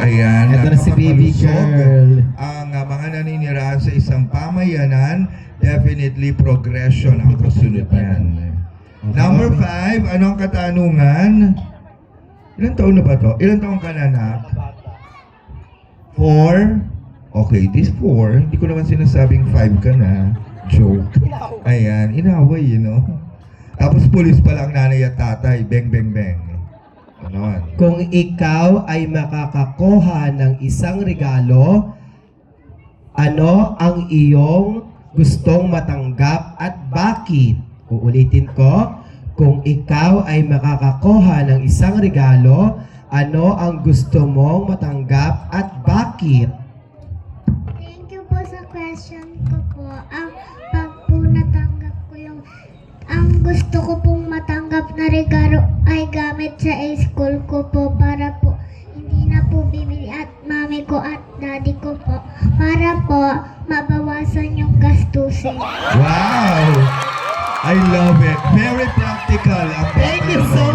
Ayan, Ito na si baby napakapalusog girl. ang mga naninirahan sa isang pamayanan. Definitely progression ang kasunod niyan. Number 5, anong katanungan? Ilan taon na ba to? Ilan taon ka na, anak? 4? Okay, this 4. Hindi ko naman sinasabing 5 ka na. Joke. Ayan, inaway, you know. Tapos pulis pa lang nanay at tatay. Beng, beng, beng. Ganon. Kung ikaw ay makakakuha ng isang regalo, ano ang iyong gustong matanggap at bakit? Uulitin ko, kung ikaw ay makakakuha ng isang regalo, ano ang gusto mong matanggap at bakit? Thank you po sa question ko po. Pag po natanggap ko ang gusto ko pong matanggap na regalo ay gamit sa school ko po para po hindi na po bibili at mami ko at daddy ko po para po mabawasan yung gastusin. Wow! I love it. Very practical. Thank you so